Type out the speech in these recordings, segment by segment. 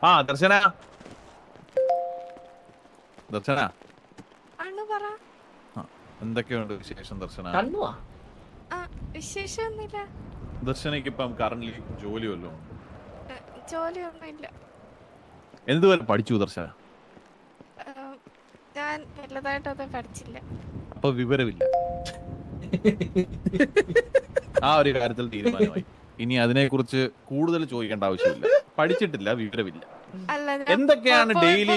ആ ദർശന ദർശന എന്തൊക്കെയുണ്ട് വിശേഷം ദർശന? വിശേഷമൊന്നുമില്ല. ദർശനയ്ക്ക് ഇപ്പം കറന്റ് ജോലി വല്ലതും ഉണ്ട്? ജോലിയൊന്നുമില്ല. എന്തുവരെ പഠിച്ചു ദർശന? ഞാൻ വലുതായിട്ടൊന്നും പഠിച്ചില്ല. അപ്പൊ വിവരമില്ല. ആ ഒരു കാര്യത്തിൽ തീരുമാനമായി. ഇനി അതിനെക്കുറിച്ച് കൂടുതൽ ചോദിക്കേണ്ട ആവശ്യമില്ല. പഠിച്ചിട്ടില്ല, വിവരമില്ല. എന്തൊക്കെയാണ് ഡെയിലി?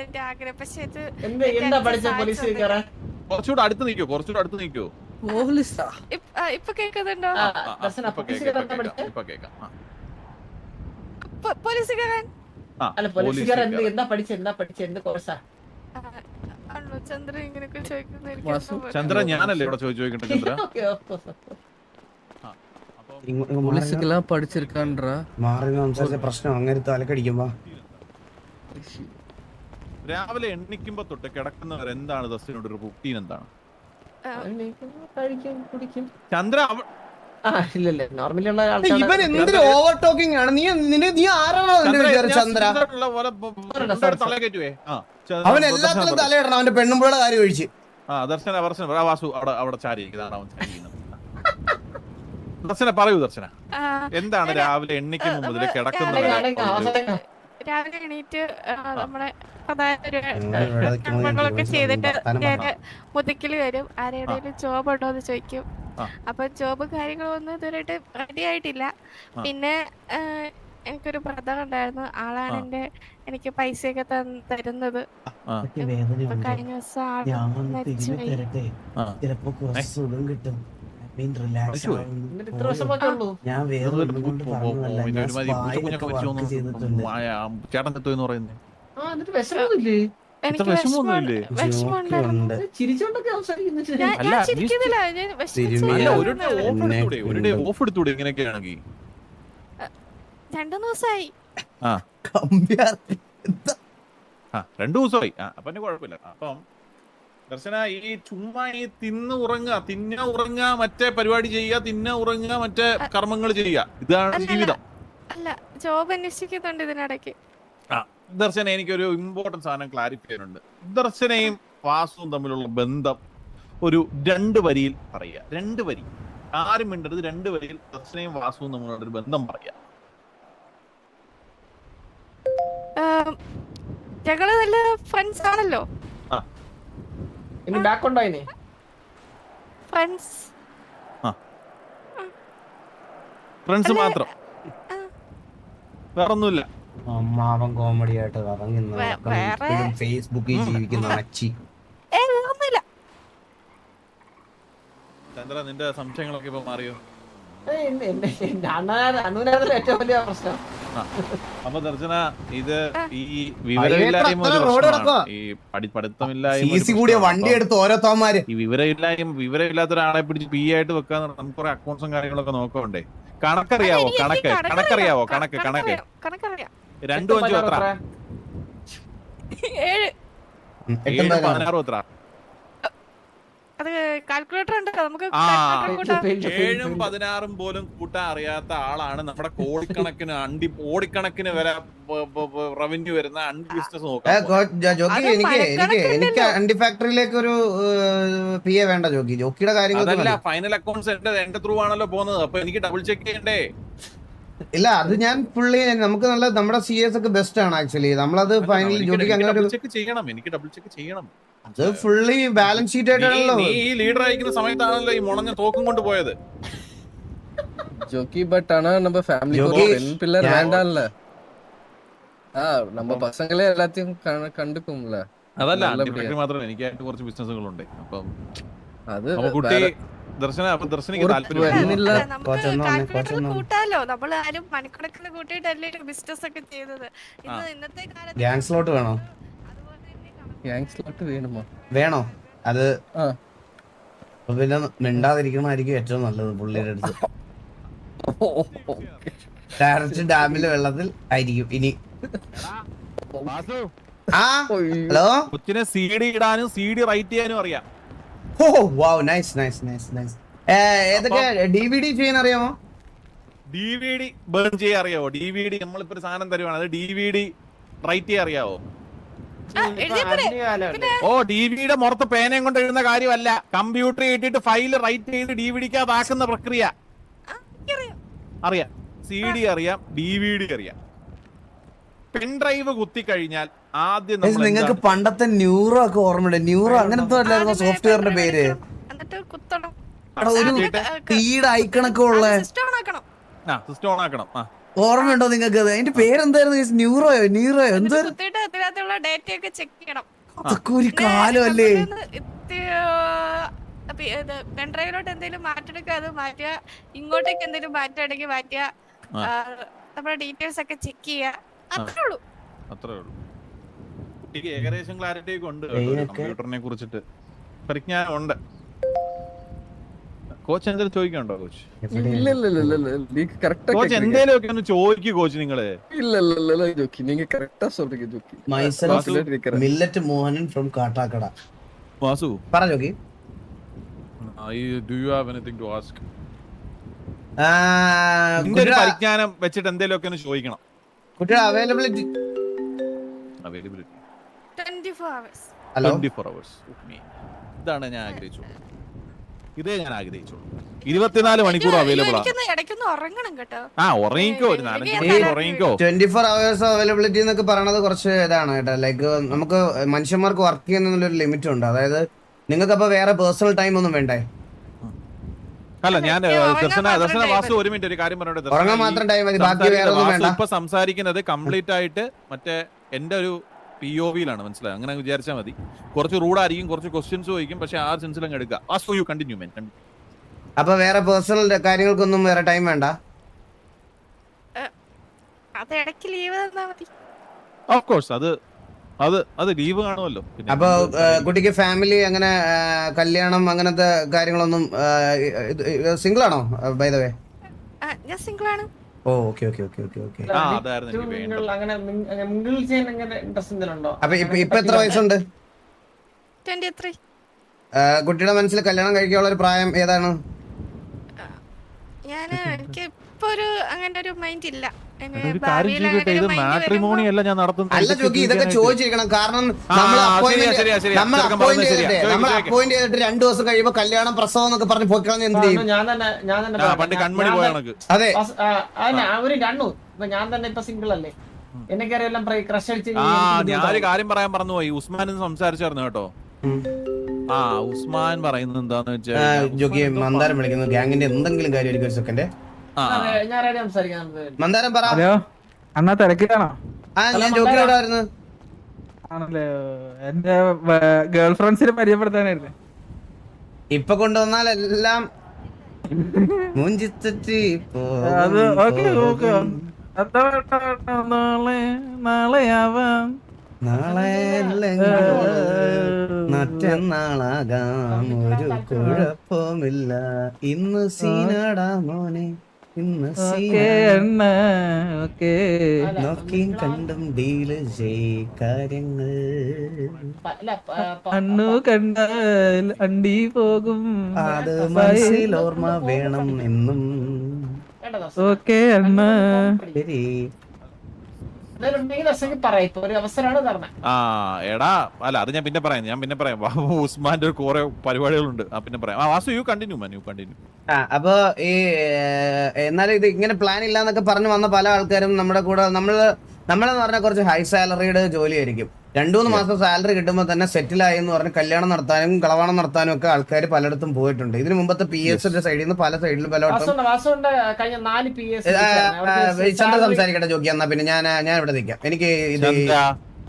എന്റെ ആഗ്രഹം. പക്ഷെ ഇത് കുറച്ചുകൂടെ അടുത്ത് നിൽക്കോ, കുറച്ചുകൂടെ അടുത്ത് നിൽക്കോ? ഇപ്പൊ കേൾക്കുന്നുണ്ടോ? ഇപ്പൊ കേൾക്കാം. പോലീസുകാരൻ ചന്ദ്രൻ ഇങ്ങനെയൊക്കെ ചോദിക്കുന്ന ചന്ദ്ര ഞാനല്ലേ ഇവിടെ ചോദിക്കട്ടെ ചന്ദ്ര? പോലീസുക്കെല്ലാം പഠിച്ചിരിക്കാൻഡ്രാ മാറി സംസാരിച്ച പ്രശ്നം അങ്ങനെ തലക്കടിക്കുമ്പോ രാവിലെ എണ്ണിക്കുമ്പോ തൊട്ട് കിടക്കുന്നവർ എന്താണ് ദർശനോട് ഒരു റുട്ടീൻ എന്താണ്? ചന്ദ്ര ഇവൻ എന്തൊരു ഓവർ ടോക്കിംഗ് ആണ്. നീ ആരാണോ ചന്ദ്ര? അവൻ എല്ലാത്തിലും തലയിടണം. അവന്റെ പെണ്ണുമ്പോഴുടെ കാര്യം ഒഴിച്ച്. ദർശന വാസു അവിടെ ചാരി ദർശന പറയൂ ദർശന, എന്താണ് രാവിലെ എണ്ണിക്കുമ്പോ മുതൽ കിടക്കുന്നത്? രാവിലെ എണീറ്റ് നമ്മളെ കർമ്മങ്ങളൊക്കെ ചെയ്തിട്ട് ഞാൻ മുതുക്കില് വരും. ആരെയും ജോബ് ഉണ്ടോ എന്ന് ചോദിക്കും. അപ്പൊ ജോബ് കാര്യങ്ങളൊന്നും ഇതുവരെയായിട്ട് റെഡി ആയിട്ടില്ല. പിന്നെ എനിക്കൊരു ബ്രദർ ഉണ്ടായിരുന്നു. ആളാണ് എനിക്ക് പൈസയൊക്കെ തരുന്നത്. കഴിഞ്ഞ ദിവസം ആള് മരിച്ചുപോയി. ഞാൻ ചേട്ടൻ എത്തുമെന്ന് പറയുന്നത് എനിക്ക് വിഷമമുണ്ടായിരുന്നു. ഞാൻ ചിരിക്കുന്നില്ല. ഓഫ് എടുത്തൂടെ ഇങ്ങനെയൊക്കെയാണെങ്കിൽ? 2 ദിവസമായി. 2 ദിവസമായി. അപ്പൊ കുഴപ്പമില്ല. അപ്പം ദർശന ഈ ചുമ്മാ ഈ തിന്ന ഉറങ്ങുക മറ്റേ പരിപാടി ചെയ്യുക, തിന്ന ഉറങ്ങുക മറ്റേ കർമ്മങ്ങൾ ചെയ്യുക, ഇതാണ് ജീവിതം. അല്ല, ജോബ് അന്വേഷിക്കുന്നുണ്ട് ഇതിനിടയ്ക്ക്. ദർശന എനിക്കൊരു ഇമ്പോർട്ടന്റ് സാധനം ക്ലാരിഫൈ ചെയ്യാനുണ്ട്. ദർശനയും വാസുവും തമ്മിലുള്ള ബന്ധം ഒരു 2 വരിയിൽ പറയുക. 2 വരി, ആരും മിണ്ടരുത്. 2 വരിയിൽ ദർശനയും വാസുവും തമ്മിലുള്ള ഒരു ബന്ധം പറയുക. ഞങ്ങള് നല്ല ഫ്രണ്ട്സ് ആണല്ലോ. ഫ്രണ്ട്സ് മാത്രം, വേറൊന്നുമില്ല. അമ്മാവൻ കോമഡി ആയിട്ട് ഇറങ്ങി ഫേസ്ബുക്കിൽ ജീവിക്കുന്ന അച്ചി. ചന്ദ്ര, നിന്റെ സംശയങ്ങളൊക്കെ ഇപ്പൊ മാറിയോ? അപ്പൊ ദർശന, ഇത് ഈ വിവരമില്ലായ്മ ഈ പഠിത്തമില്ലായ്മ വണ്ടി എടുത്ത് ഓരോത്തോമാര് ഈ വിവരമില്ലാത്ത ഒരാളെ പിടിച്ച് പി ആയിട്ട് വെക്കാന്ന് പറഞ്ഞാൽ നമുക്ക് കുറെ അക്കൗണ്ട്സും കാര്യങ്ങളൊക്കെ നോക്കണ്ടേ? കണക്കറിയാവോ? കണക്കറിയാവോ? കണക്ക് 2 5 എത്ര? 7 16 എത്ര? അത് കാൽക്കുലേറ്റർ ഉണ്ട്, നമുക്ക് 7ഉം 16ഉം പോലും കൂട്ടാൻ അറിയാത്ത ആളാണ് നമ്മുടെ ഓടിക്കണക്കിന് വരെ റവന്യൂ വരുന്ന അണ്ടി ബിസിനസ് നോക്കാം. എനിക്ക് അണ്ടി ഫാക്ടറിയിലേക്ക് ഒരു പി എ വേണ്ട ജോക്കിയുടെ കാര്യം. അതല്ല, ഫൈനൽ അക്കൗണ്ട്സ് എന്റെ ത്രൂ ആണല്ലോ പോകുന്നത്. അപ്പൊ എനിക്ക് ഡബിൾ ചെക്ക് ചെയ്യണ്ടേ? ഇല്ല, അത് ഞാൻ ഫുള്ളി നമുക്ക് നമ്മുടെ സി എസ് ഒക്കെ ബെസ്റ്റ് ആണ് ആക്ച്വലി. നമ്മളത് ഫൈനലി ജോലിക്ക് അങ്ങനെ ഡബിൾ ചെക്ക് ചെയ്യണം. അത് ഫുള്ളി ബാലൻസ് ഷീറ്റ് ആയിട്ടാണല്ലോ. നീ ഈ ലീഡർ അയക്കുന്ന സമയത്താണല്ലോ ഈ മുളഞ്ഞ തോക്കും കൊണ്ട് പോയത്. ஜோக்கி பட் ஆனா நம்ம ஃபேமிலிக்கு ஒரு பெண் பிள்ளை வேண்டாம்ல. நம்ம பசங்களே எல்லாத்தையும் கண்டுக்கும்ல. അതല്ല, മാത്രമല്ല എനിക്കായിട്ട് കുറച്ച് ബിസിനസ്സുകളുണ്ട്. അപ്പം അത് കുട്ടി ദർശനക്ക് കൂട്ടാലോ. നമ്മൾ ആരും മണിക്കണക്കിന് കൂട്ടിയിട്ടല്ലേ ബിസിനസ് ഒക്കെ ചെയ്തത്. ഇന്നത്തെ കാലത്ത് ഗ്യാങ് സ്ലോട്ട് വേണോ? വേണോ? അത് പിന്നെ മിണ്ടാതിരിക്കണമായിരിക്കും ഏറ്റവും നല്ലത്. പുള്ളിയുടെ അടുത്ത് ഡയറക്റ്റ് ഡാമിലെ വെള്ളത്തിൽ ആയിരിക്കും ഇനി. ഹലോ, കൊച്ചിനെ CD ഇടാനും CD റൈറ്റ് ചെയ്യാനും അറിയാം. ഓ വാവ്, നൈസ്. ഏതൊക്കെ DVD ചെയ്യാൻ അറിയാമോ? DVD ബേൺ ചെയ്യാൻ അറിയാവോ? DVD നമ്മളിപ്പോ ഒരു സാധനം തരുവാണ്, അത് DVD റൈറ്റ് ചെയ്യാൻ അറിയാവോ? ഓ, DVD മുറത്ത് പേനയും കൊണ്ട് എഴുതുന്ന കാര്യമല്ല, കമ്പ്യൂട്ടർ ഇട്ടിട്ട് ഫയൽ റൈറ്റ് ചെയ്ത് DVD-ക്കകത്താക്കുന്ന പ്രക്രിയ അറിയാം. CD അറിയാം, DVD അറിയാം. പെൻഡ്രൈവ് കുത്തി കഴിഞ്ഞാൽ ആദ്യം നിങ്ങൾക്ക് പണ്ടത്തെ ന്യൂറോ ഒക്കെ ഓർമ്മയുണ്ട്? ന്യൂറോ അങ്ങനത്തെ അല്ലായിരുന്നു സോഫ്റ്റ്വെയറിന്റെ പേര്? ഒരു തീയുടെ ഐക്കണൊക്കെ ഉള്ള സിസ്റ്റം ഓൺ ആക്കണം. ഓർമ്മയുണ്ടോ നിങ്ങൾക്ക്? അതിന്റെ പേരെന്തായിരുന്നു? ന്യൂറോയോ നീറോയോ എന്തോ? ഡേറ്റയൊക്കെ ചെക്ക് ചെയ്യണം. അതൊക്കെ ഒരു കാലമല്ലേ? പെൻഡ്രൈവിലോട്ട് എന്തെങ്കിലും മാറ്റെടുക്കുക, അത് മാറ്റുക. ഇങ്ങോട്ടേക്ക് എന്തെങ്കിലും മാറ്റുകയാണെങ്കിൽ മാറ്റുക. നമ്മുടെ ഡീറ്റെയിൽസ് ഒക്കെ ചെക്ക് ചെയ്യുക. അത്രേ ഉള്ളൂ. കുട്ടിക്ക് ഏകദേശം ക്ലാരിറ്റി ഒക്കെ ഉണ്ട് കമ്പ്യൂട്ടറിനെ കുറിച്ചിട്ട്, പരിജ്ഞാനം ഉണ്ട്. കോച്ച് എന്തെങ്കിലും ചോദിക്കണ്ടോ? കോച്ച് കോച്ച് എന്തേലും ഒക്കെ ഒന്ന് ചോദിക്കൂ കോച്ച്. നിങ്ങള് മില്ലറ്റ് മോഹനൻ ഫ്രം കാട്ടാക്കട. വാസു പറ jockey. do you have anything to ask? പരിജ്ഞാനം വെച്ചിട്ട് എന്തേലും ഒക്കെ ഒന്ന് ചോദിക്കണം. കുട്ടിയുടെ അവൈലബിലിറ്റി 24 hours. 24 hours. ഇതാണ് ഞാൻ ആഗ്രഹിച്ചു. ഇതേ ഞാൻ ആഗ്രഹിച്ചു. 24 മണിക്കൂർ അവൈലബിൾ ആണ്. ഇടയ്ക്കൊന്ന് ഉറങ്ങണം കേട്ടോ. ഉറങ്ങിക്കോ, ഒരു 4 മണിക്കൂർ ഉറങ്ങിക്കോ. 24 hours അവൈലബിലിറ്റി എന്നൊക്കെ പറയണത് കുറച്ച് ഇതാണ് കേട്ടോ. ലൈക്ക് നമുക്ക് മനുഷ്യന്മാർക്ക് വർക്ക് ചെയ്യുന്നതിനൊരു ലിമിറ്റ് ഉണ്ട്. അതായത് നിങ്ങൾക്ക് അപ്പൊ വേറെ പേഴ്സണൽ ടൈം ഒന്നും വേണ്ടേ? അല്ല, ഞാൻ ദർശന വാസു ഒരു മിനിറ്റ് ഒരു കാര്യം പറഞ്ഞോട്ടെ. ഉറങ്ങാൻ മാത്രം ടൈം മതി, ബാക്കി വേറെ ഒന്നും വേണ്ട. ഇപ്പൊ സംസാരിക്കുന്നത് കംപ്ലീറ്റ് ആയിട്ട് മറ്റേ എന്റെ ഒരു POV-ലാണ്, മനസ്സിലായി? അങ്ങനെ വിചാരിച്ചാൽ മതി. കുറച്ച് റൂഡായിരിക്കും, കുറച്ച് ക്വസ്റ്റ്യൻസ് ചോദിക്കും, പക്ഷെ ആ സെൻസിൽ അങ്ങ് എടുക്കുക. വാസു യു കണ്ടിന്യൂ മാൻ. അപ്പൊ വേറെ പേഴ്സണൽ കാര്യങ്ങൾക്കൊന്നും വേറെ ടൈം വേണ്ട? അത് ഇടയ്ക്ക് ലീവ് തന്നാ മതി. ഓഫ് കോഴ്സ് അത് ലീവ് കാണുമല്ലോ. അപ്പൊ കുട്ടിക്ക് ഫാമിലി അങ്ങനെ കല്യാണം അങ്ങനത്തെ കാര്യങ്ങളൊന്നും സിംഗിൾ ആണോ ബൈ ദ വേ? ഞാൻ സിംഗിൾ ആണ്. ഓ okay okay okay okay okay. അതായിരുന്നു എനിക്ക് വേണ്ടത്. അപ്പൊ ഇപ്പൊ എത്ര വയസ്സുണ്ട്? 23. കുട്ടിയുടെ മനസ്സിൽ കല്യാണം കഴിക്കാനുള്ള ഒരു പ്രായം ഏതാണ്? എനിക്ക് ഇപ്പൊ ഒരു അങ്ങനെ ഒരു മൈൻഡ് ഇല്ല. മാട്രിമോണി അല്ല ഞാൻ നടത്തുന്നത്. അല്ല ജോക്കി, ഇതൊക്കെ ചോദിച്ചിരിക്കണം. കാരണം നമ്മൾ അപ്പോയിന്റ് ചെയ്തിട്ട് 2 ദിവസം കഴിയുമ്പോ കല്യാണം പ്രസവം എന്നൊക്കെ പറഞ്ഞ് പോയിക്കളഞ്ഞ് എന്ത് ചെയ്യും? പണ്ട് കൺമണി പോയ കണക്ക്. അതെ, ഞാൻ തന്നെ ഇപ്പൊ സിംഗിൾ അല്ലേ, എനിക്കറിയാം ക്രഷ് അടിച്ച്. ഞാനൊരു കാര്യം പറയാൻ മറന്നുപോയി. ഉസ്മാൻ സംസാരിച്ചായിരുന്നു കേട്ടോ. ഉസ്മാൻ പറയുന്നത് എന്താന്ന് വെച്ചാൽ ജോക്കി മന്ദാരം വിളിക്കുന്നു. ഗ്യാങ്ങിന്റെ എന്തെങ്കിലും കാര്യം ഒരു സെക്കൻഡ്. മന്ദാരം പറ. അണ്ണാ തിരക്കിലാണോ? ഞാൻ ജോക്കിയോടായിരുന്നു. ആണല്ലേ, എന്റെ ഗേൾ ഫ്രണ്ട്സിനെ പരിചയപ്പെടുത്താനായിരുന്നു. ഇപ്പൊ കൊണ്ടുവന്നാൽ എല്ലാം മൂഞ്ചിത്തി. അത് ഓക്കെ ഓക്കെ, നാളെയാവാം, നാളെ മറ്റന്നാളാകാം, ഒരു കുഴപ്പമില്ല. ഇന്ന് സീനാടാ മോനെ, ഇന്ന് നോക്കിയും കണ്ടും ഡീല് ചെയ് കാര്യങ്ങൾ. അണ്ണു കണ്ടാൽ അണ്ടി പോകും, അത് മനസ്സിൽ ഓർമ്മ വേണം എന്നും. ഓക്കെ അണ്ണ, ശരി. എടാ അല്ല, അത് ഞാൻ പിന്നെ പറയാം. ഉസ്മാന്റെ കുറെ പരിപാടികളുണ്ട്, പിന്നെ പറയാം. Vasu you continue man, you continue. അപ്പൊ ഈ എന്നാലും ഇത് ഇങ്ങനെ പ്ലാൻ ഇല്ലാന്നൊക്കെ പറഞ്ഞു വന്ന പല ആൾക്കാരും നമ്മുടെ കൂടെ നമ്മളെന്ന് പറഞ്ഞാൽ കുറച്ച് ഹൈ സാലറിയുടെ ജോലിയായിരിക്കും. 2-3 മാസം സാലറി കിട്ടുമ്പോൾ തന്നെ സെറ്റിൽ ആയി എന്ന് പറഞ്ഞ് കല്യാണം നടത്താനും കളവാണം നടത്താനും ഒക്കെ ആൾക്കാർ പലയിടത്തും പോയിട്ടുണ്ട്. ഇതിന് മുമ്പത്തെ PS സൈഡിൽ നിന്ന് പല സൈഡിലും ചന്ദ്ര സംസാരിക്കട്ടെ ജോക്കി. എന്നാ പിന്നെ ഞാൻ ഇവിടെ നിൽക്കാം. എനിക്ക് ഇത്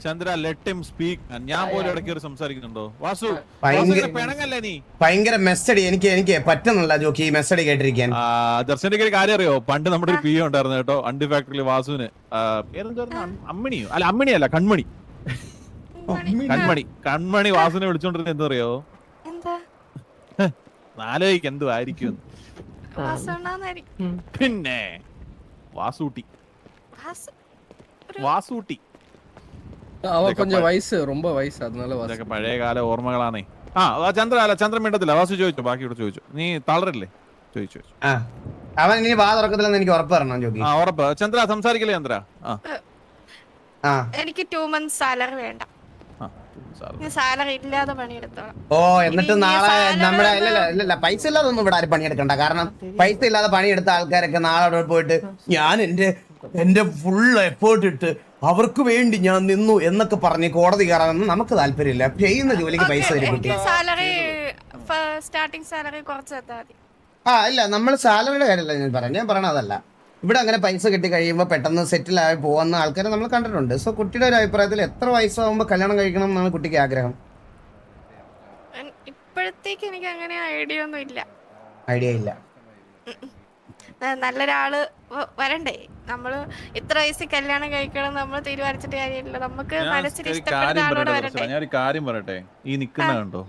ചന്ദ്ര ലെറ്റ് ഹിം സ്പീക്ക്. ഞാൻ പോലും ഇടയ്ക്ക് സംസാരിക്കുന്നുണ്ടോ? വാസു പെണങ്ങല്ലേ നീ? ഭയങ്കര മെസ്സടി എനിക്ക് പറ്റുന്നില്ല ജോക്കി ഈ മെസ്സടി കേട്ടിരിക്കാൻ. ദർശനക്ക് ഒരു കാര്യം അറിയോ? പണ്ട് നമ്മുടെ ഒരു PO ഉണ്ടായിരുന്നു കേട്ടോ, അണ്ടി ഫാക്ടറിയിൽ വാസുവിന്. അമ്മിണിയോ? അല്ല അമ്മിണിയല്ല, കൺമണി. കൺമണി വാസുവിനെ വിളിച്ചോണ്ടിരുന്ന എന്താ അറിയോ? നാലോയ്ക്ക് എന്തു ആയിരിക്കും. പിന്നെ വാസൂട്ടി പഴയകാല ഓർമ്മകളാണേ. ചന്ദ്രൻ മിണ്ടത്തില്ല. വാസു ചോദിച്ചോ, ബാക്കി ഇവിടെ ചോദിച്ചു. നീ തളരല്ലേ? ചോദിച്ചു. അവൻ ഇനി വാ തുറക്കത്തില്ലെന്ന് എനിക്ക് ഉറപ്പ് തരണം ജോഗി. ആ ഉറപ്പ്. ചന്ദ്ര സംസാരിക്കില്ലേ ചന്ദ്ര? ആ എനിക്ക് 2 months സാലറി വേണ്ട. സാലറി ഇല്ലാതെ പണിയെടുത്തോളാം. ഓ എന്നിട്ട് ഇനി നാളെ salary നമ്മുടെ ഒന്നും- ഇല്ല പൈസ ഇല്ലാതൊന്നും ഇവിടെ ആരും പണിയെടുക്കണ്ട. കാരണം പൈസ ഇല്ലാതെ പണിയെടുത്ത ആൾക്കാരൊക്കെ നാളെ അവിടെ പോയിട്ട് ഞാൻ എന്റെ ഫുൾ എഫേർട്ട് ഇട്ട് അവർക്ക് വേണ്ടി ഞാൻ നിന്നു എന്നൊക്കെ പറഞ്ഞ് കോടതി കയറാനൊന്നും നമുക്ക് താല്പര്യമില്ല. ചെയ്യുന്ന ജോലിക്ക് പൈസ തരും. എനിക്ക് സാലറി സ്റ്റാർട്ടിങ് സാലറി കുറച്ച് തന്നാ മതി. ഇല്ല നമ്മൾ സാലറിയുടെ കാര്യമല്ല ഞാൻ പറയണത് അതല്ല. ഇവിടെ അങ്ങനെ പൈസ കിട്ടി കഴിയുമ്പോൾ പെട്ടെന്ന് സെറ്റിൽ ആയി പോകുന്ന ആൾക്കാരെ നമ്മൾ കണ്ടിട്ടുണ്ട്. സോ കുട്ടിയുടെ ഒരു അഭിപ്രായത്തിൽ എത്ര വയസ്സാകുമ്പോൾ കല്യാണം കഴിക്കണം എന്നാണ് കുട്ടിക്ക് ആഗ്രഹം? ഇപ്പോഴത്തേക്ക് എനിക്ക് അങ്ങനെ ഐഡിയ ഒന്നും ഇല്ല. ഐഡിയ ഇല്ല. നല്ലൊരാള് വരണ്ടേ? നമ്മള് ഇത്ര വയസ്സിൽ കല്യാണം കഴിക്കണം നമ്മൾ തീരുമാനിച്ചിട്ട് കാര്യമില്ല. നമുക്ക് മനസ്സിൽ ഇഷ്ടപ്പെടുന്ന ആളോട് വരണ്ടേ? ഞാനൊരു കാര്യം പറയട്ടെ. ഈ നിക്കുന്ന കണ്ടോ,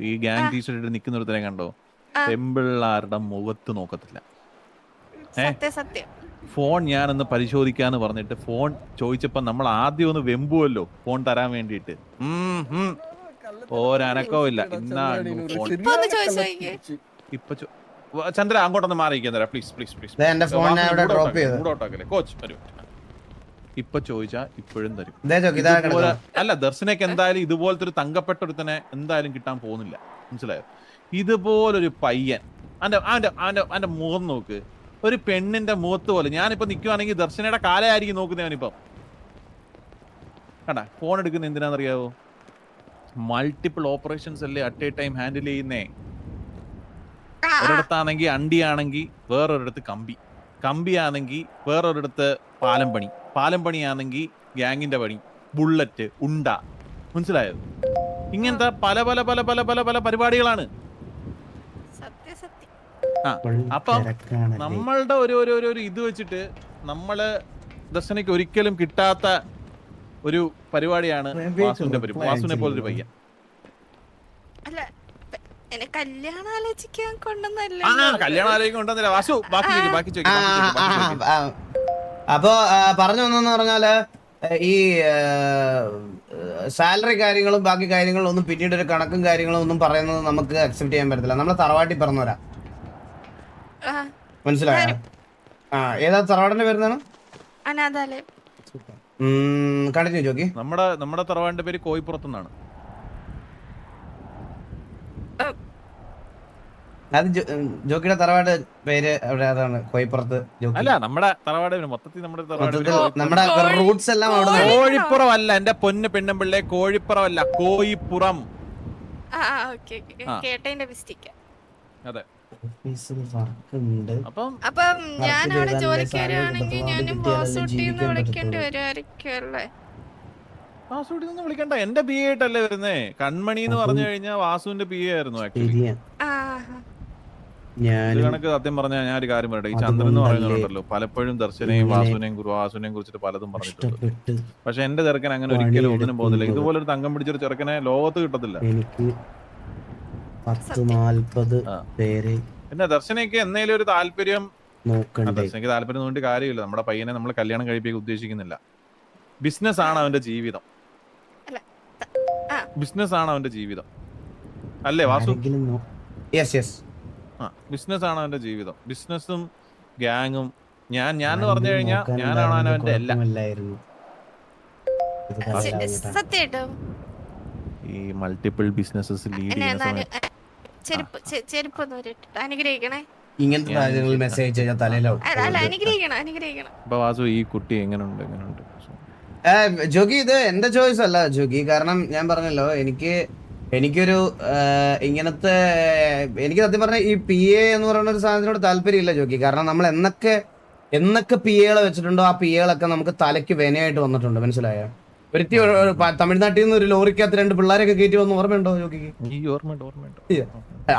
ഈ ഗ്യാങ് ടീഷർട്ട് നിക്കുന്ന ഒരുത്തനെ കണ്ടോ? പെമ്പിള്ളാരുടെ മുഖത്ത് നോക്കത്തില്ല. സത്യം. ഫോൺ ഞാനൊന്ന് പരിശോധിക്കാന്ന് പറഞ്ഞിട്ട് ഫോൺ ചോദിച്ചപ്പോ നമ്മൾ ആദ്യം ഒന്ന് വെമ്പുവല്ലോ ഫോൺ തരാൻ വേണ്ടിട്ട്. ഒരനക്കവും ഇല്ല. ഇപ്പൊ ചന്ദ്ര അങ്ങോട്ടൊന്ന് മാറിയിരിക്കാൻ പ്ലീസ് പ്ലീസ് പ്ലീസ്. എന്റെ ഫോൺ ഞാൻ ഇവിടെ ഡ്രോപ്പ് ചെയ്തു. കോച്ച് വരൂ. ഇപ്പൊ ചോദിച്ചാ ഇപ്പോഴും തരും. അല്ല ദർശനക്ക് എന്തായാലും ഇതുപോലത്തെ ഒരു തങ്കപ്പെട്ട ഒരുത്തനെ എന്തായാലും കിട്ടാൻ പോകുന്നില്ല. മനസ്സിലായോ? ഇതുപോലൊരു പയ്യൻ അവന്റെ മുഖം നോക്ക്, ഒരു പെണ്ണിന്റെ മുഖത്ത് പോലെ. ഞാനിപ്പോ നിൽക്കുവാണെങ്കിൽ ദർശനയുടെ കാലയായിരിക്കും നോക്കുന്നവനിപ്പം. കണ്ടാ ഫോൺ എടുക്കുന്ന എന്തിനാണെന്നറിയാവോ? മൾട്ടിപ്പിൾ ഓപ്പറേഷൻസ് അല്ലേ അറ്റ് എ ടൈം ഹാൻഡിൽ ചെയ്യുന്നേ. ഒരിടത്താണെങ്കിൽ അണ്ടിയാണെങ്കിൽ വേറൊരിടത്ത് കമ്പിയാണെങ്കിൽ വേറൊരിടത്ത് പാലം പണിയാണെങ്കിൽ ഗ്യാങ്ങിന്റെ പണി, ബുള്ളറ്റ്, ഉണ്ട. മനസ്സിലായോ? ഇങ്ങനത്തെ പല പല പല പല പല പല പരിപാടികളാണ്. അപ്പം നമ്മളുടെ ഒരു ഇത് വെച്ചിട്ട് നമ്മള് ദർശനയ്ക്ക് ഒരിക്കലും കിട്ടാത്ത ഒരു പരിപാടിയാണ് വാസുവിനെ പോലൊരു പയ്യൻ. കല്യാണം ആലോചിക്കാൻ കല്യാണം ആലോചിക്കാൻ കൊണ്ടുവന്നില്ല വാസു. ബാക്കി അപ്പൊ പറഞ്ഞു വന്നെന്ന് പറഞ്ഞാല് ഈ സാലറി കാര്യങ്ങളും ബാക്കി കാര്യങ്ങളും ഒന്നും പിന്നീട് ഒരു കണക്കും കാര്യങ്ങളും ഒന്നും പറയുന്നത് നമുക്ക് അക്സെപ്റ്റ് ചെയ്യാൻ പറ്റത്തില്ല. നമ്മളെ തറവാട്ടി പറഞ്ഞവരാ. മനസ്സിലായോ? ഏതാ തറവാടിന്റെ പേരുന്നാണ്? Continue jockey. നമ്മുടെ തറവാടിന്റെ പേര് കോയിപ്പുറത്തുനിന്നാണ്. അത് ജോക്കിയുടെ തറവാട് പേര് അവിടെ അതാണ്, കോയിപ്പുറത്ത്. അല്ല നമ്മുടെ തറവാട് മൊത്തത്തിൽ നമ്മുടെ റൂട്ട്സ് എല്ലാം അവിടെ. കോഴിപ്പുറം അല്ല എന്റെ പൊന്ന് പെണ്ണുമ്പിള്ളെ, കോഴിപ്പുറം അല്ല, കോയിപ്പുറം. അതെ. അപ്പം ഞാൻ അവിടെ ജോലിക്ക് വരുവാണെങ്കിൽ ഞാനും വാസൂട്ടിന്ന് വിളിക്കേണ്ടി വരുമായിരിക്കും അല്ലേ? വാസുവിനെ ഒന്നും വിളിക്കണ്ട, എന്റെ പി എ ആയിട്ടല്ലേ വരുന്നേ. കൺമണി എന്ന് പറഞ്ഞു കഴിഞ്ഞാൽ വാസുവിന്റെ പി എ ആയിരുന്നു ആക്ച്വലി. കണക്ക് സത്യം പറഞ്ഞാൽ ഞാൻ ഒരു കാര്യം പറയട്ടെ. ഈ ചന്ദ്രൻ എന്ന് പറയുന്നുണ്ടല്ലോ, പലപ്പോഴും ദർശനെയും വാസുവിനെയും കുറിച്ചിട്ട് പലതും പറഞ്ഞിട്ടുണ്ട്. പക്ഷെ എന്റെ ചെറുക്കൻ അങ്ങനെ ഒരിക്കലും ഒന്നിനും പോകുന്നില്ല. ഇതുപോലെ ഒരു തങ്കം പിടിച്ചൊരു ചെറുക്കനെ ലോകത്ത് കിട്ടത്തില്ല. പിന്നെ ദർശനയ്ക്ക് എന്നേലും ഒരു താല്പര്യം, ദർശനയ്ക്ക് താല്പര്യം കൊണ്ട് കാര്യമില്ല. നമ്മുടെ പയ്യനെ നമ്മൾ കല്യാണം കഴിപ്പിക്കാൻ ഉദ്ദേശിക്കുന്നില്ല. ബിസിനസ് ആണ് അവന്റെ ജീവിതം. ബിസിനസ് ആണ് അവന്റെ ജീവിതം അല്ലേ വാസു? ബിസിനസ് ആണ് അവന്റെ ജീവിതം. ബിസിനസ്സും ഗ്യാങ്ങും ഞാൻ പറഞ്ഞു കഴിഞ്ഞാൽ ഞാനാണ് അവന്റെ എല്ലാം. ഈ മൾട്ടിപ്പിൾ ബിസിനസ്സസ് ലീഡ് ചെയ്യുന്ന സമയത്ത് വാസു ഈ കുട്ടി എങ്ങനെയുണ്ട്? ജോഗി ഇത് എന്റെ ചോയ്സ് അല്ല ജോഗി. കാരണം ഞാൻ പറഞ്ഞല്ലോ, എനിക്കൊരു ഇങ്ങനത്തെ എനിക്ക് സത്യം പറഞ്ഞ ഈ പി എ എന്ന് പറയുന്ന ഒരു സാധനത്തിനോട് താല്പര്യമില്ല ജോഗി. കാരണം നമ്മൾ എന്നൊക്കെ പി എകളെ വെച്ചിട്ടുണ്ടോ ആ പി എകളൊക്കെ നമുക്ക് തലയ്ക്ക് വിനയായിട്ട് വന്നിട്ടുണ്ട്. മനസ്സിലായോ? ഒരുത്തി തമിഴ്നാട്ടിൽ നിന്ന് ഒരു ലോറിക്കകത്ത് 2 പിള്ളേരൊക്കെ കയറ്റി വന്ന് ഓർമ്മയുണ്ടോ ജോഗിക്ക്?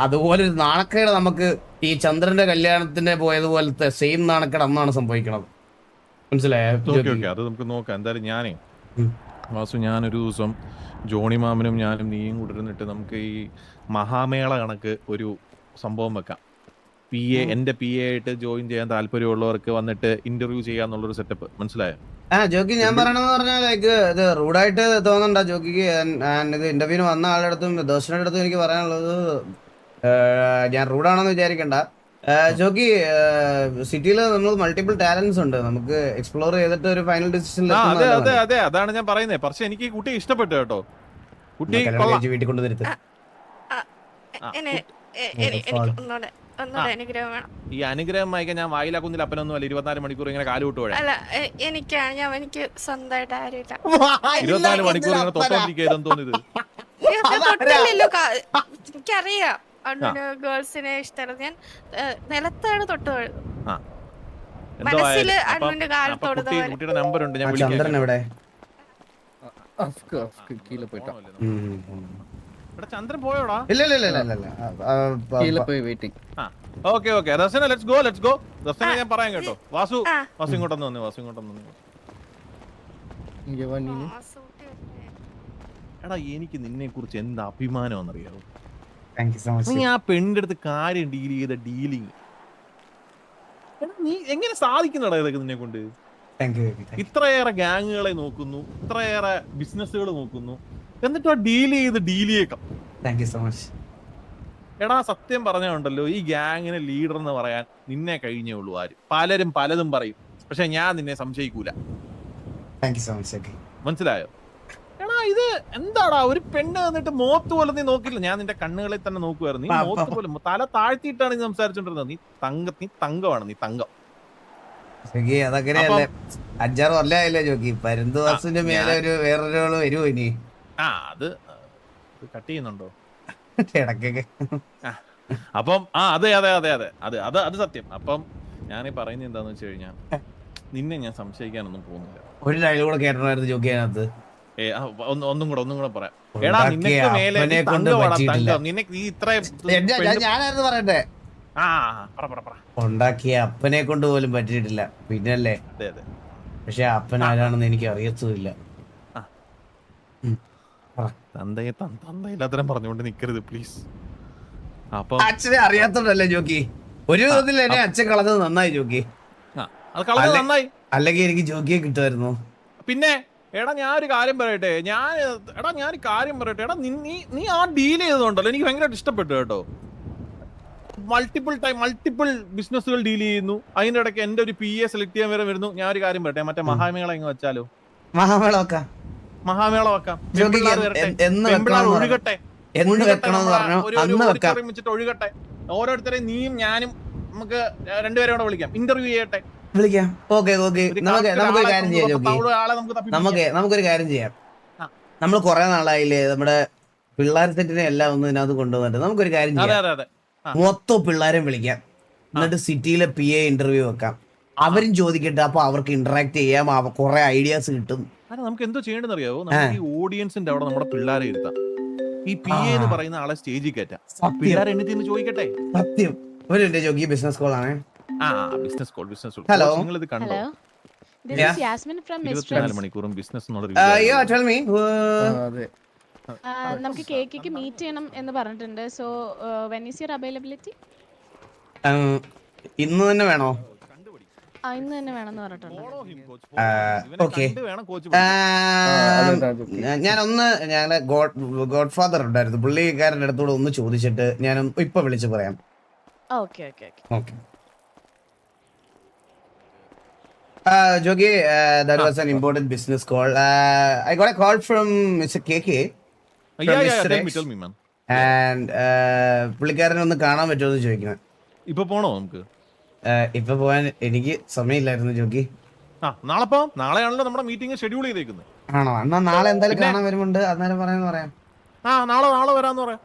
അതുപോലെ ഒരു നാണക്കേട് നമുക്ക് ഈ ചന്ദ്രന്റെ കല്യാണത്തിന് പോയതുപോലത്തെ സെയിം നാണക്കേട് അന്നാണ് സംഭവിക്കണത്. മനസ്സിലായോ? അത് നമുക്ക് നോക്കാം. എന്തായാലും വാസു ഞാനൊരു ദിവസം ജോണി മാമനും ഞാനും നീയും കൂടിരുന്നിട്ട് നമുക്ക് ഈ മഹാമേള കണക്ക് ഒരു സംഭവം വെക്കാം. എന്റെ പി എ ആയിട്ട് ജോയിൻ ചെയ്യാൻ താല്പര്യമുള്ളവർക്ക് വന്നിട്ട് ഇന്റർവ്യൂ ചെയ്യാന്നുള്ളൊരു സെറ്റപ്പ്. മനസ്സിലായോ? ജോക്കി ഞാൻ പറയണെന്ന് പറഞ്ഞാൽ ലൈക്ക് ഇത് റൂഡായിട്ട് തോന്നണ്ട ജോക്കിക്ക്. ഇത് ഇന്റർവ്യൂവിന് വന്ന ആളുടെ അടുത്തും ദർശനയുടെ അടുത്തും എനിക്ക് പറയാനുള്ളത്, ഞാൻ റൂഡാണെന്ന് വിചാരിക്കണ്ട. ജോക്കി സിറ്റിയിൽ നമ്മൾ മൾട്ടിപ്പിൾ ടാലൻസ് ഉണ്ട്, നമുക്ക് എക്സ്പ്ലോർ ചെയ്തിട്ട് ഒരു ഫൈനൽ ഡിസിഷൻ അതെ അതെ അതെ, അതാണ് ഞാൻ പറയുന്നത്. പക്ഷെ എനിക്ക് ഈ കുട്ടിയെ ഇഷ്ടപ്പെട്ടു കേട്ടോ. കുട്ടി കൊള്ളാം. വീട്ടിൽ കൊണ്ട് വരുത്ത്. എനിക്ക് ഒന്നുകൂടെ അനുഗ്രഹം വേണം. ഈ അനുഗ്രഹം വായിക്കാൻ ഞാൻ വായിലാക്കുന്നില്ല അപ്പനൊന്നും അല്ല. 24 മണിക്കൂർ ഇങ്ങനെ കാല് വിട്ടു പോഴെ. അല്ല എനിക്ക് സ്വന്തമായിട്ട് ആരുമില്ല. 24 മണിക്കൂർ ഇങ്ങനെ തൊട്ടോണ്ടിരിക്കുന്നു തോന്നിയത്. തൊട്ടില്ലല്ലോ, എനിക്കറിയാം അണ്ണന് ഗേൾസിനെ ഇഷ്ടമല്ല. ഞാൻ നിലത്താണ് തൊട്ട് വീഴുന്നത്. മനസ്സില് അണ്ണന്റെ കാലത്തോട് കുട്ടിയുടെ നമ്പർ ഉണ്ട്, ഞാൻ ചന്ദ്രൻ എവിടെ? കീഴെ പോയിട്ടാ, ഇവിടെ ചന്ദ്രൻ പോയോടാ? ഇല്ല കീഴെ പോയി waiting. Okay okay, Darshana let's go. Darshana ഞാൻ പറയാം കേട്ടോ. വാസു ഇങ്ങോട്ടൊന്ന് വന്നു. എടാ എനിക്ക് നിന്നെ കുറിച്ച് എന്ത് അഭിമാനമാണെന്നറിയാവോ? നീ ആ പെണ്ണിന്റെ അടുത്ത് കാര്യം ഡീൽ ചെയ്ത ഡീലിങ് നീ എങ്ങനെ സാധിക്കുന്നടാ ഇതൊക്കെ നിന്നെ കൊണ്ട്? ഇത്രയേറെ ഗ്യാങ്ങുകളെ നോക്കുന്നു, ഇത്രയേറെ ബിസിനസ്സുകൾ നോക്കുന്നു, എന്നിട്ട് ആ ഡീൽ ചെയ്യേക്കാം. എടാ സത്യം പറഞ്ഞുണ്ടല്ലോ, ഈ ഗ്യാങ്ങിന് ലീഡർ എന്ന് പറയാൻ നിന്നെ കഴിഞ്ഞേ ഉള്ളൂ. ആര് പലരും പലതും പറയും, പക്ഷെ ഞാൻ നിന്നെ സംശയിക്കൂല. മനസ്സിലായോ? എടാ ഇത് എന്താടാ, ഒരു പെണ്ണ് വന്നിട്ട് മോത്ത് പോലെ നീ നോക്കില്ല. ഞാൻ നിന്റെ കണ്ണുകളിൽ തന്നെ നോക്കുവായിരുന്നു. നീ മോത്ത് പോലെ തല താഴ്ത്തിയിട്ടാണ് നീ സംസാരിച്ചോണ്ടിരുന്നത്. നീ തങ്കമാണ്, നീ തങ്കം. അതങ്ങനെയല്ലേ, 5-6 കൊല്ലായില്ലേ ജോക്കി? പരുന്തുവാസിന്റെ മേലെ ഒരു വേറൊരാള് വരുമോ ഇനി? അത് കട്ട് ചെയ്യുന്നുണ്ടോ ഇടക്കൊക്കെ? അപ്പം അതെ അതെ അതെ അതെ അതെ അത് അത് സത്യം. അപ്പം ഞാനീ പറയുന്നത് എന്താന്ന് വെച്ച് കഴിഞ്ഞാൽ, നിന്നെ ഞാൻ സംശയിക്കാനൊന്നും പോകുന്നില്ല. ഒരു ഡയലോഗ് കൂടെ കേട്ടോണ്ടായിരുന്നു ജോക്കി അതിനകത്ത്. ഒന്നും കൂടെ പറയാം. എടാ നിനക്ക് മേലെ തങ്കം, നിനക്ക് നീ ഇത്ര ഞാനായിരുന്നു പറയട്ടെ, ഉണ്ടാക്കിയ അപ്പനെ കൊണ്ട് പോലും പറ്റിയിട്ടില്ല, പിന്നല്ലേ? പക്ഷെ അപ്പൻ ആരാണെന്ന് എനിക്ക് അറിയത്തുമില്ല. തന്തയില്ലാത്തരം പറഞ്ഞുകൊണ്ട് നിക്കരുത് പ്ലീസ്. അപ്പൊ അച്ഛനെ അറിയാത്തോണ്ടല്ലേ ജോക്കി? ഒരു വിധത്തിൽ എന്നെ അച്ഛൻ കളഞ്ഞത് നന്നായി ജോക്കി. നന്നായി, അല്ലെങ്കിൽ എനിക്ക് ജോക്കിയെ കിട്ടുമായിരുന്നു. പിന്നെ എടാ ഞാനൊരു കാര്യം പറയട്ടെ, എടാ നീ ആ ഡീൽ ചെയ്തതുണ്ടല്ലോ എനിക്ക് ഭയങ്കരമായിട്ട് ഇഷ്ടപ്പെട്ടു കേട്ടോ. മൾട്ടിപ്പിൾ ബിസിനസ്സുകൾ ഡീൽ ചെയ്യുന്നു, അതിന്റെ ഇടയ്ക്ക് എന്റെ ഒരു PA സെലക്ട് ചെയ്യാൻ വരെ വരുന്നു. ഞാൻ ഒരു കാര്യം പറയട്ടെ, മറ്റേ മഹാമേള എങ്ങ് വെച്ചാലോ? മഹാമേള വെക്കാം. ഒഴുകട്ടെ, ഒഴുകട്ടെ. ഓരോരുത്തരെയും നീയും ഞാനും നമുക്ക് രണ്ടുപേരെ കൂടെ വിളിക്കാം, ഇന്റർവ്യൂ ചെയ്യട്ടെ. വിളിക്കാം. നമുക്കൊരു കാര്യം ചെയ്യാം ജോക്കി, നമുക്കൊരു കാര്യം ചെയ്യാം. നമ്മൾ കുറെ നാളായില്ലേ നമ്മുടെ പിള്ളേർ സെറ്റിനെ എല്ലാം ഒന്ന് ഇതിനകത്ത് കൊണ്ടുവന്നിട്ട് നമുക്കൊരു കാര്യം ചെയ്യാം. മൊത്തം പിള്ളേരെ വിളിക്കാം, എന്നിട്ട് സിറ്റിയിലെ PA ഇന്റർവ്യൂ വെക്കാം. അവരും ചോദിക്കട്ടെ, അപ്പൊ അവർക്ക് ഇന്ററാക്ട് ചെയ്യാം, കുറെ ഐഡിയാസ് കിട്ടും. നമുക്ക് എന്തോ ചെയ്യേണ്ടതെന്ന് അറിയാവോ? നമുക്ക് ഈ ഓഡിയൻസിന്റെ അവിടെ നമ്മുടെ പിള്ളേരെ ഇരുത്താം. ഈ PA എന്ന് പറയുന്ന ആളെ സ്റ്റേജിൽ കയറ്റാം, പിള്ളേരെ എന്നിട്ട് ചോദിക്കട്ടെ. സത്യം ഒരു ജോക്കി ബിസിനസ് കോൾ ആണ്. Business call. ഹലോ, നിങ്ങൾ ഇത് കണ്ടോ? This is Yasmin from Mistress. 24 മണിക്കൂറും ബിസിനസ് നമുക്ക് കേക്ക് മീറ്റ് ചെയ്യണം എന്ന് പറഞ്ഞിട്ടുണ്ട്. So when is your availability? ഇന്ന് തന്നെ വേണോ? ഇന്ന് തന്നെ വേണമെന്ന് പറഞ്ഞിട്ടുണ്ട്. ഞങ്ങളുടെ ഗോഡ് ഫാദർ ഉണ്ടായിരുന്നു, പുള്ളിക്കാരൻ്റെ അടുത്തൂടെ ഒന്ന് ചോദിച്ചിട്ട് ഞാൻ ഇപ്പൊ വിളിച്ചു പറയാം. Okay. Jogi, that was an important business call. I got a call from Mr. KK. tell me man. And പുള്ളിക്കാരനെ ഒന്ന് കാണാൻ പറ്റുമോ ചോദിക്കുന്നത്. ഇപ്പൊ പോണോ നമുക്ക്? ഇപ്പൊ പോവാൻ എനിക്ക് സമയമില്ലായിരുന്നു ജോക്കി. നാളെ പോവാം. നാളെയാണല്ലോ നമ്മുടെ മീറ്റിംഗ് ഷെഡ്യൂൾ ചെയ്തേക്കുന്നത്. ആണോ? എന്നാ നാളെ എന്തായാലും കാണാൻ വരുന്നുണ്ട്, അന്നേരം പറയാം. നാളെ വരാന്ന് പറയാം.